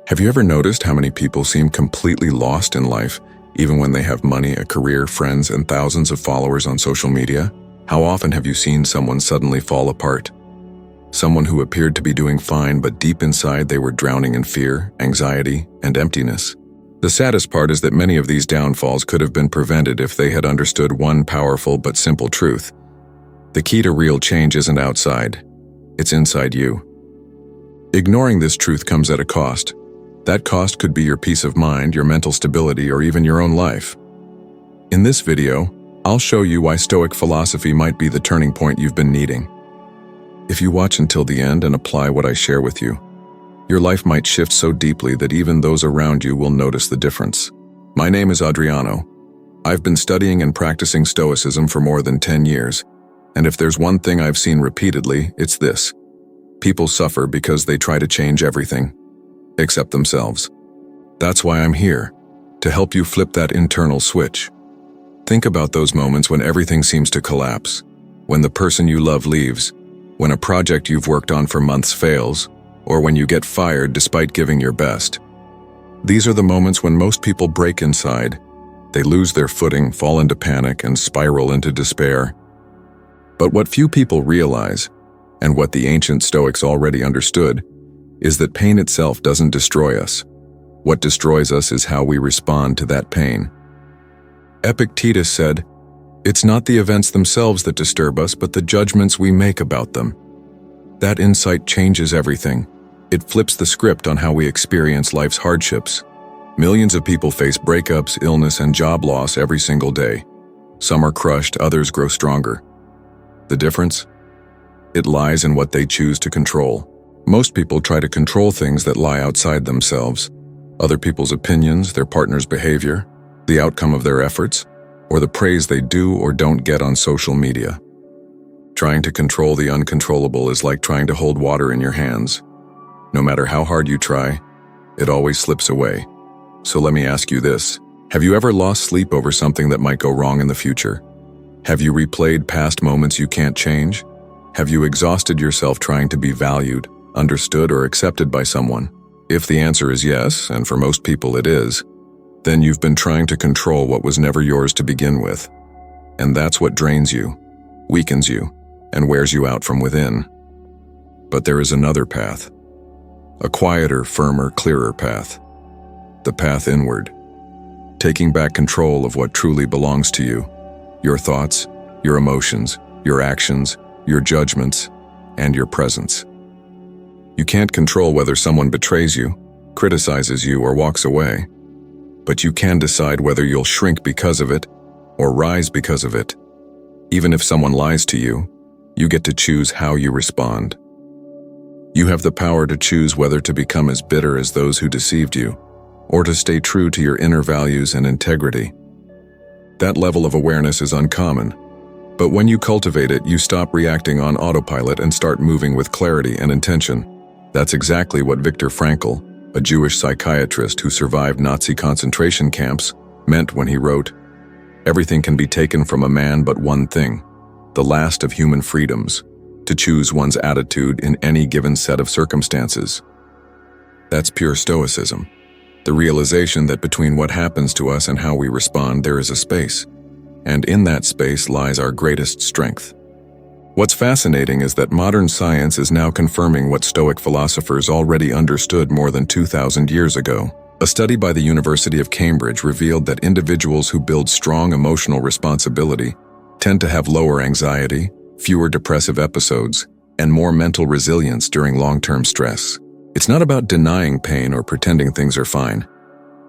Have you ever noticed how many people seem completely lost in life, even when they have money, a career, friends, and thousands of followers on social media? How often have you seen someone suddenly fall apart? Someone who appeared to be doing fine, but deep inside they were drowning in fear, anxiety, and emptiness. The saddest part is that many of these downfalls could have been prevented if they had understood one powerful but simple truth. The key to real change isn't outside, it's inside you. Ignoring this truth comes at a cost. That cost could be your peace of mind, your mental stability, or even your own life. In this video, I'll show you why Stoic philosophy might be the turning point you've been needing. If you watch until the end and apply what I share with you, your life might shift so deeply that even those around you will notice the difference. My name is Adriano. I've been studying and practicing Stoicism for more than 10 years, and if there's one thing I've seen repeatedly, it's this. People suffer because they try to change everything, except themselves. That's why I'm here, to help you flip that internal switch. Think about those moments when everything seems to collapse, when the person you love leaves, when a project you've worked on for months fails, or when you get fired despite giving your best. These are the moments when most people break inside. They lose their footing, fall into panic, and spiral into despair. But what few people realize, and what the ancient Stoics already understood, is that pain itself doesn't destroy us. What destroys us is how we respond to that pain. Epictetus said, "It's not the events themselves that disturb us, but the judgments we make about them." That insight changes everything. It flips the script on how we experience life's hardships. Millions of people face breakups, illness, and job loss every single day. Some are crushed, others grow stronger. The difference? It lies in what they choose to control. Most people try to control things that lie outside themselves. Other people's opinions, their partner's behavior, the outcome of their efforts, or the praise they do or don't get on social media. Trying to control the uncontrollable is like trying to hold water in your hands. No matter how hard you try, it always slips away. So let me ask you this. Have you ever lost sleep over something that might go wrong in the future? Have you replayed past moments you can't change? Have you exhausted yourself trying to be valued, understood, or accepted by someone? If the answer is yes, and for most people it is, then you've been trying to control what was never yours to begin with. And that's what drains you, weakens you, and wears you out from within. But there is another path. A quieter, firmer, clearer path. The path inward. Taking back control of what truly belongs to you. Your thoughts, your emotions, your actions, your judgments, and your presence. You can't control whether someone betrays you, criticizes you, or walks away. But you can decide whether you'll shrink because of it, or rise because of it. Even if someone lies to you, you get to choose how you respond. You have the power to choose whether to become as bitter as those who deceived you, or to stay true to your inner values and integrity. That level of awareness is uncommon, but when you cultivate it, you stop reacting on autopilot and start moving with clarity and intention. That's exactly what Viktor Frankl, a Jewish psychiatrist who survived Nazi concentration camps, meant when he wrote, "Everything can be taken from a man but one thing, the last of human freedoms, to choose one's attitude in any given set of circumstances." That's pure Stoicism. The realization that between what happens to us and how we respond, there is a space. And in that space lies our greatest strength. What's fascinating is that modern science is now confirming what Stoic philosophers already understood more than 2,000 years ago. A study by the University of Cambridge revealed that individuals who build strong emotional responsibility tend to have lower anxiety, fewer depressive episodes, and more mental resilience during long-term stress. It's not about denying pain or pretending things are fine.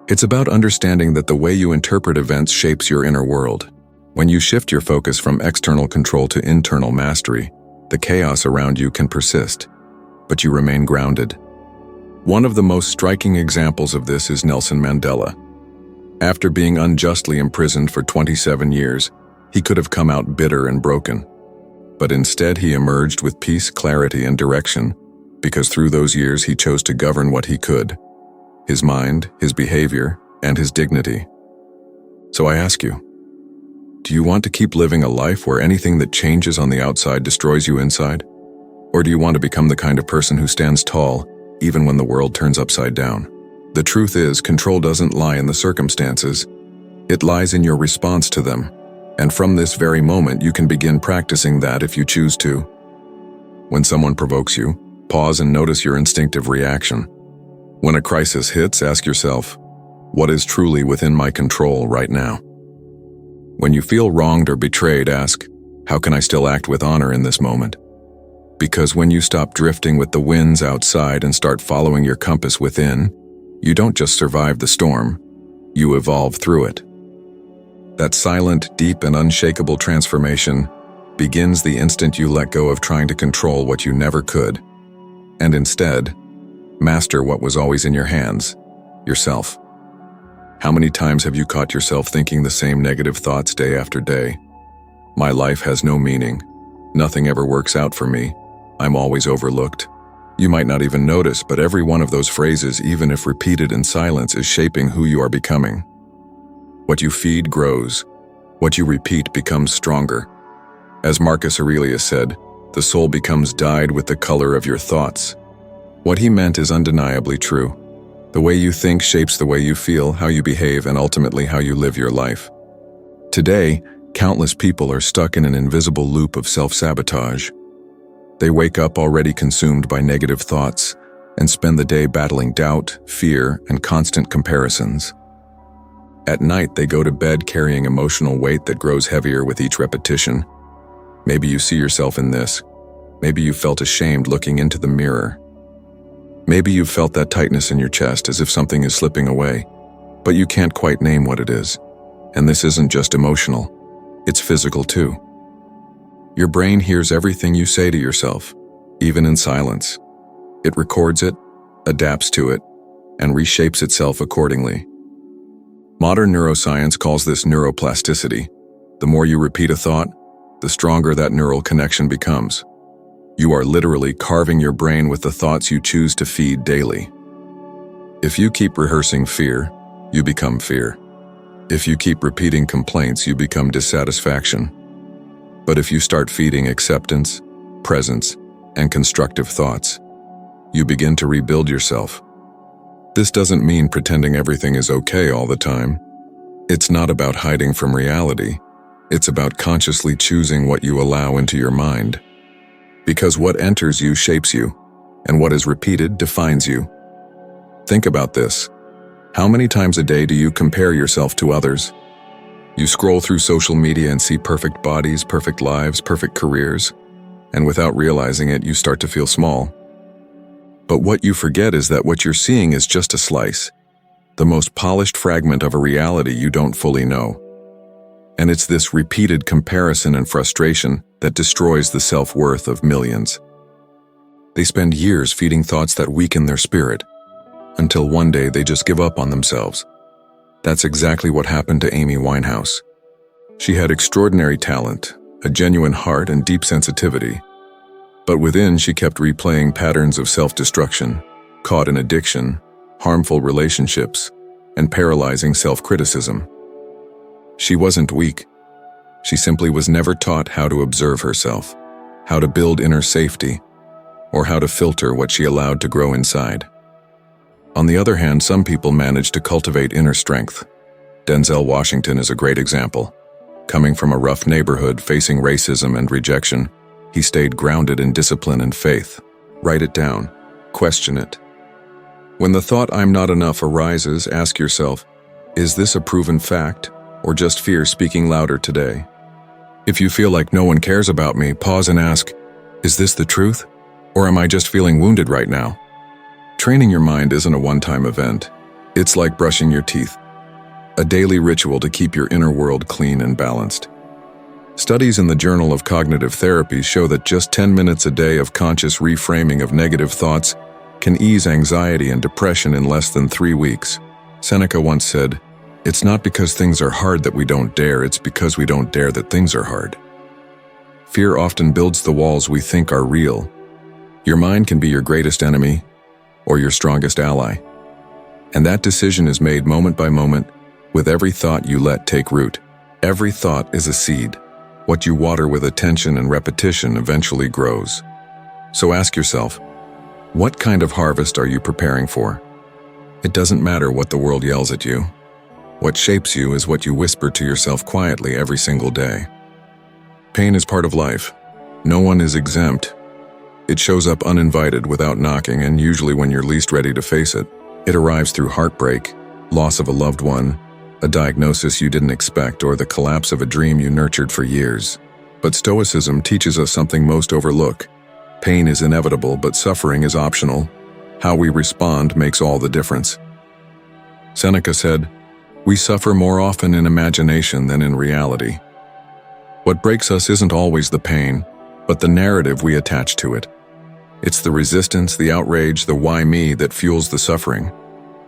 It's about understanding that the way you interpret events shapes your inner world. When you shift your focus from external control to internal mastery, the chaos around you can persist, but you remain grounded. One of the most striking examples of this is Nelson Mandela. After being unjustly imprisoned for 27 years, he could have come out bitter and broken. But instead he emerged with peace, clarity, and direction, because through those years he chose to govern what he could: his mind, his behavior, and his dignity. So I ask you, do you want to keep living a life where anything that changes on the outside destroys you inside? Or do you want to become the kind of person who stands tall, even when the world turns upside down? The truth is, control doesn't lie in the circumstances. It lies in your response to them. And from this very moment, you can begin practicing that if you choose to. When someone provokes you, pause and notice your instinctive reaction. When a crisis hits, ask yourself, what is truly within my control right now? When you feel wronged or betrayed, ask, how can I still act with honor in this moment? Because when you stop drifting with the winds outside and start following your compass within, you don't just survive the storm, you evolve through it. That silent, deep, and unshakable transformation begins the instant you let go of trying to control what you never could, and instead, master what was always in your hands, yourself. How many times have you caught yourself thinking the same negative thoughts day after day? My life has no meaning. Nothing ever works out for me. I'm always overlooked. You might not even notice, but every one of those phrases, even if repeated in silence, is shaping who you are becoming. What you feed grows. What you repeat becomes stronger. As Marcus Aurelius said, the soul becomes dyed with the color of your thoughts. What he meant is undeniably true. The way you think shapes the way you feel, how you behave, and ultimately how you live your life. Today, countless people are stuck in an invisible loop of self-sabotage. They wake up already consumed by negative thoughts and spend the day battling doubt, fear, and constant comparisons. At night, they go to bed carrying emotional weight that grows heavier with each repetition. Maybe you see yourself in this. Maybe you felt ashamed looking into the mirror. Maybe you've felt that tightness in your chest as if something is slipping away, but you can't quite name what it is. And this isn't just emotional, it's physical too. Your brain hears everything you say to yourself, even in silence. It records it, adapts to it, and reshapes itself accordingly. Modern neuroscience calls this neuroplasticity. The more you repeat a thought, the stronger that neural connection becomes. You are literally carving your brain with the thoughts you choose to feed daily. If you keep rehearsing fear, you become fear. If you keep repeating complaints, you become dissatisfaction. But if you start feeding acceptance, presence, and constructive thoughts, you begin to rebuild yourself. This doesn't mean pretending everything is okay all the time. It's not about hiding from reality. It's about consciously choosing what you allow into your mind. Because what enters you shapes you, and what is repeated defines you. Think about this. How many times a day do you compare yourself to others? You scroll through social media and see perfect bodies, perfect lives, perfect careers, and without realizing it, you start to feel small. But what you forget is that what you're seeing is just a slice, the most polished fragment of a reality you don't fully know. And it's this repeated comparison and frustration that destroys the self-worth of millions. They spend years feeding thoughts that weaken their spirit, until one day they just give up on themselves. That's exactly what happened to Amy Winehouse. She had extraordinary talent, a genuine heart, and deep sensitivity. But within, she kept replaying patterns of self-destruction, caught in addiction, harmful relationships, and paralyzing self-criticism. She wasn't weak. She simply was never taught how to observe herself, how to build inner safety, or how to filter what she allowed to grow inside. On the other hand, some people manage to cultivate inner strength. Denzel Washington is a great example. Coming from a rough neighborhood facing racism and rejection, he stayed grounded in discipline and faith. Write it down. Question it. When the thought "I'm not enough" arises, ask yourself, is this a proven fact, or just fear speaking louder today? If you feel like no one cares about me, pause and ask, is this the truth, or am I just feeling wounded right now? Training your mind isn't a one-time event. It's like brushing your teeth, a daily ritual to keep your inner world clean and balanced. Studies in the Journal of Cognitive Therapy show that just 10 minutes a day of conscious reframing of negative thoughts can ease anxiety and depression in less than 3 weeks. Seneca once said, "It's not because things are hard that we don't dare, it's because we don't dare that things are hard." Fear often builds the walls we think are real. Your mind can be your greatest enemy or your strongest ally. And that decision is made moment by moment with every thought you let take root. Every thought is a seed. What you water with attention and repetition eventually grows. So ask yourself, what kind of harvest are you preparing for? It doesn't matter what the world yells at you. What shapes you is what you whisper to yourself quietly every single day. Pain is part of life. No one is exempt. It shows up uninvited without knocking, and usually when you're least ready to face it. It arrives through heartbreak, loss of a loved one, a diagnosis you didn't expect, or the collapse of a dream you nurtured for years. But Stoicism teaches us something most overlook. Pain is inevitable, but suffering is optional. How we respond makes all the difference. Seneca said, "We suffer more often in imagination than in reality." What breaks us isn't always the pain, but the narrative we attach to it. It's the resistance, the outrage, the why me that fuels the suffering.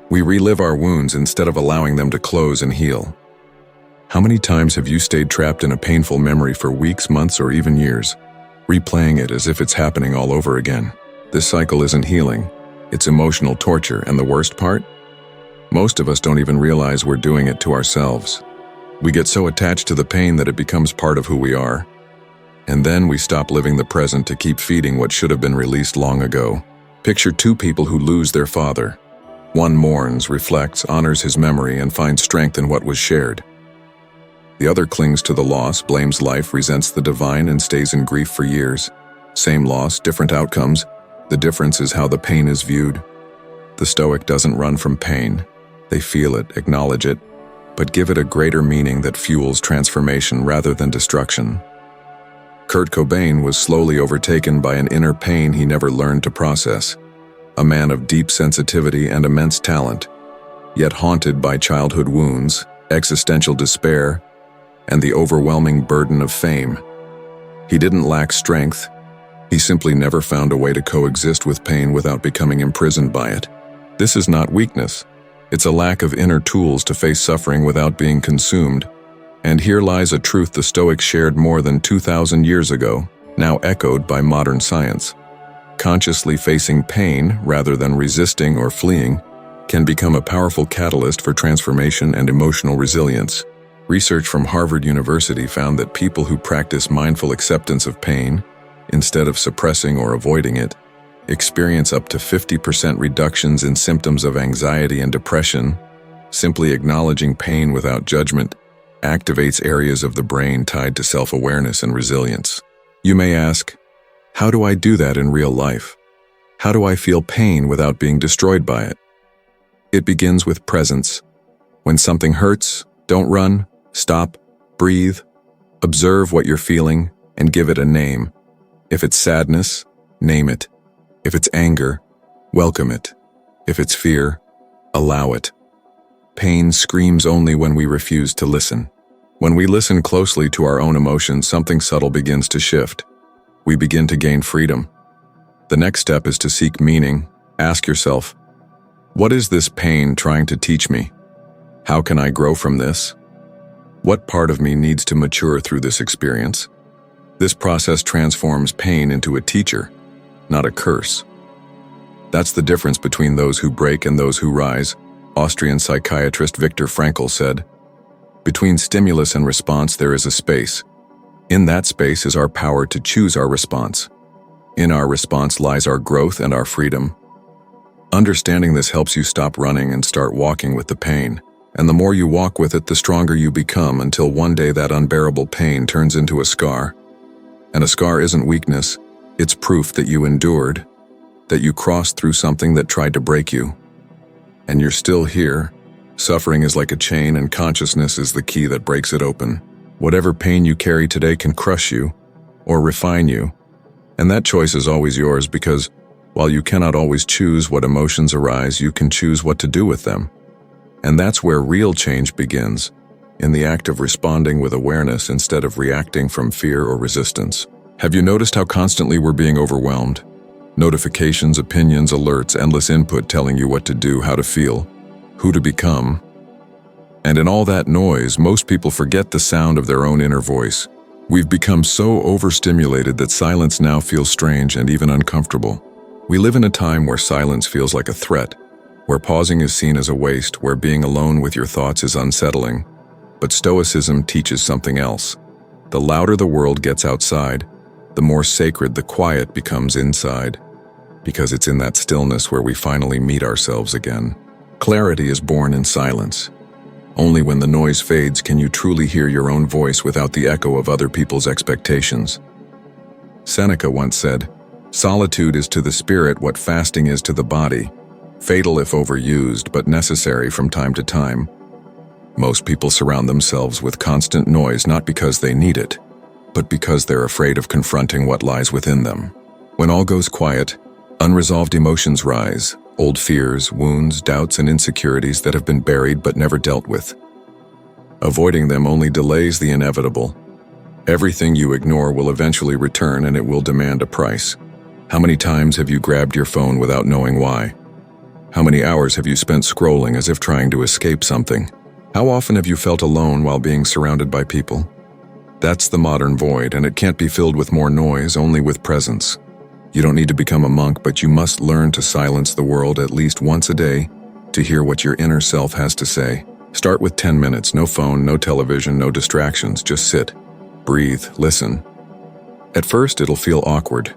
We relive our wounds instead of allowing them to close and heal. How many times have you stayed trapped in a painful memory for weeks, months, or even years, replaying it as if it's happening all over again? This cycle isn't healing. It's emotional torture, and the worst part? Most of us don't even realize we're doing it to ourselves. We get so attached to the pain that it becomes part of who we are. And then we stop living the present to keep feeding what should have been released long ago. Picture two people who lose their father. One mourns, reflects, honors his memory, and finds strength in what was shared. The other clings to the loss, blames life, resents the divine, and stays in grief for years. Same loss, different outcomes. The difference is how the pain is viewed. The Stoic doesn't run from pain. They feel it, acknowledge it, but give it a greater meaning that fuels transformation rather than destruction. Kurt Cobain was slowly overtaken by an inner pain he never learned to process. A man of deep sensitivity and immense talent, yet haunted by childhood wounds, existential despair, and the overwhelming burden of fame. He didn't lack strength. He simply never found a way to coexist with pain without becoming imprisoned by it. This is not weakness. It's a lack of inner tools to face suffering without being consumed. And here lies a truth the Stoics shared more than 2,000 years ago, now echoed by modern science. Consciously facing pain, rather than resisting or fleeing, can become a powerful catalyst for transformation and emotional resilience. Research from Harvard University found that people who practice mindful acceptance of pain, instead of suppressing or avoiding it, experience up to 50% reductions in symptoms of anxiety and depression. Simply acknowledging pain without judgment activates areas of the brain tied to self-awareness and resilience. You may ask, how do I do that in real life? How do I feel pain without being destroyed by it? It begins with presence. When something hurts, don't run, stop, breathe, observe what you're feeling, and give it a name. If it's sadness, name it. If it's anger, welcome it. If it's fear, allow it. Pain screams only when we refuse to listen. When we listen closely to our own emotions, something subtle begins to shift. We begin to gain freedom. The next step is to seek meaning. Ask yourself, what is this pain trying to teach me? How can I grow from this? What part of me needs to mature through this experience? This process transforms pain into a teacher, not a curse. That's the difference between those who break and those who rise. Austrian psychiatrist Viktor Frankl said, "Between stimulus and response there is a space. In that space is our power to choose our response. In our response lies our growth and our freedom." Understanding this helps you stop running and start walking with the pain. And the more you walk with it, the stronger you become, until one day that unbearable pain turns into a scar. And a scar isn't weakness, it's proof that you endured, that you crossed through something that tried to break you. And you're still here. Suffering is like a chain, and consciousness is the key that breaks it open. Whatever pain you carry today can crush you or refine you. And that choice is always yours, because while you cannot always choose what emotions arise, you can choose what to do with them. And that's where real change begins, in the act of responding with awareness instead of reacting from fear or resistance. Have you noticed how constantly we're being overwhelmed? Notifications, opinions, alerts, endless input telling you what to do, how to feel, who to become. And in all that noise, most people forget the sound of their own inner voice. We've become so overstimulated that silence now feels strange and even uncomfortable. We live in a time where silence feels like a threat, where pausing is seen as a waste, where being alone with your thoughts is unsettling. But Stoicism teaches something else. The louder the world gets outside, the more sacred the quiet becomes inside, because it's in that stillness where we finally meet ourselves again. Clarity is born in silence. Only when the noise fades can you truly hear your own voice without the echo of other people's expectations. Seneca once said, "Solitude is to the spirit what fasting is to the body, fatal if overused, but necessary from time to time." Most people surround themselves with constant noise not because they need it, but because they're afraid of confronting what lies within them. When all goes quiet, unresolved emotions rise, old fears, wounds, doubts, and insecurities that have been buried but never dealt with. Avoiding them only delays the inevitable. Everything you ignore will eventually return, and it will demand a price. How many times have you grabbed your phone without knowing why? How many hours have you spent scrolling as if trying to escape something? How often have you felt alone while being surrounded by people? That's the modern void, and it can't be filled with more noise, only with presence. You don't need to become a monk, but you must learn to silence the world at least once a day to hear what your inner self has to say. Start with 10 minutes, no phone, no television, no distractions, just sit, breathe, listen. At first, it'll feel awkward,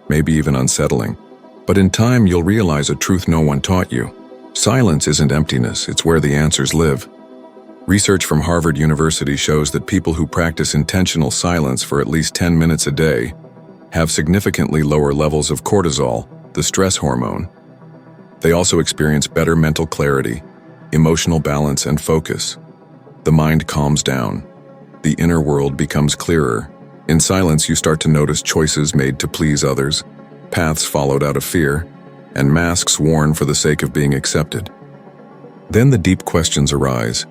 maybe even unsettling, but in time you'll realize a truth no one taught you. Silence isn't emptiness, it's where the answers live. Research from Harvard University shows that people who practice intentional silence for at least 10 minutes a day have significantly lower levels of cortisol, the stress hormone. They also experience better mental clarity, emotional balance, and focus. The mind calms down. The inner world becomes clearer. In silence, you start to notice choices made to please others, paths followed out of fear, and masks worn for the sake of being accepted. Then the deep questions arise.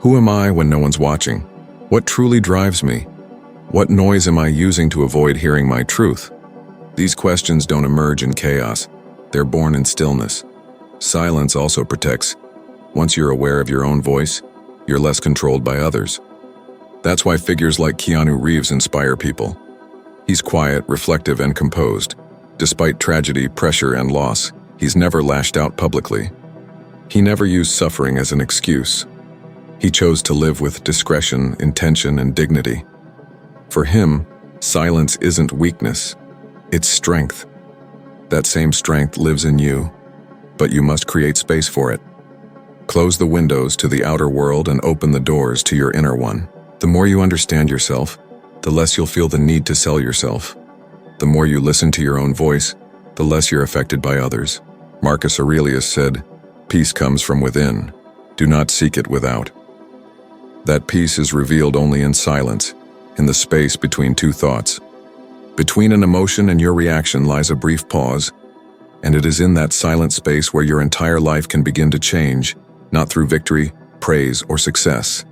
Who am I when no one's watching? What truly drives me? What noise am I using to avoid hearing my truth? These questions don't emerge in chaos. They're born in stillness. Silence also protects. Once you're aware of your own voice, you're less controlled by others. That's why figures like Keanu Reeves inspire people. He's quiet, reflective, and composed. Despite tragedy, pressure, and loss, he's never lashed out publicly. He never used suffering as an excuse. He chose to live with discretion, intention, and dignity. For him, silence isn't weakness, it's strength. That same strength lives in you, but you must create space for it. Close the windows to the outer world and open the doors to your inner one. The more you understand yourself, the less you'll feel the need to sell yourself. The more you listen to your own voice, the less you're affected by others. Marcus Aurelius said, "Peace comes from within. Do not seek it without." That peace is revealed only in silence, in the space between two thoughts. Between an emotion and your reaction lies a brief pause, and it is in that silent space where your entire life can begin to change, not through victory, praise, or success.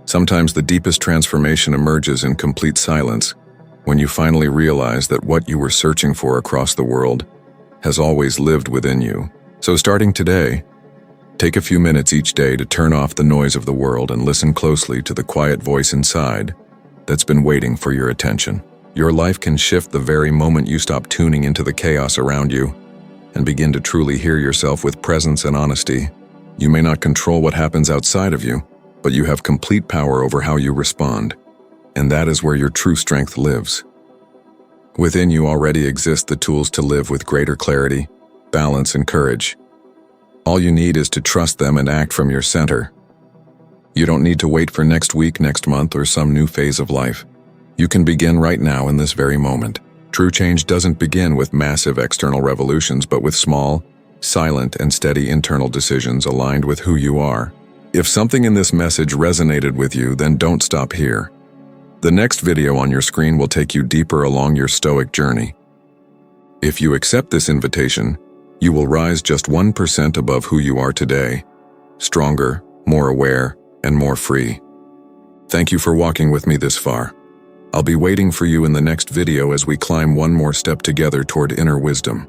Sometimes the deepest transformation emerges in complete silence, when you finally realize that what you were searching for across the world has always lived within you. So starting today, take a few minutes each day to turn off the noise of the world and listen closely to the quiet voice inside that's been waiting for your attention. Your life can shift the very moment you stop tuning into the chaos around you and begin to truly hear yourself with presence and honesty. You may not control what happens outside of you, but you have complete power over how you respond, and that is where your true strength lives. Within you already exist the tools to live with greater clarity, balance, and courage. All you need is to trust them and act from your center. You don't need to wait for next week, next month, or some new phase of life. You can begin right now in this very moment. True change doesn't begin with massive external revolutions, but with small, silent, and steady internal decisions aligned with who you are. If something in this message resonated with you, then don't stop here. The next video on your screen will take you deeper along your Stoic journey. If you accept this invitation, you will rise just 1% above who you are today, stronger, more aware, and more free. Thank you for walking with me this far. I'll be waiting for you in the next video as we climb one more step together toward inner wisdom.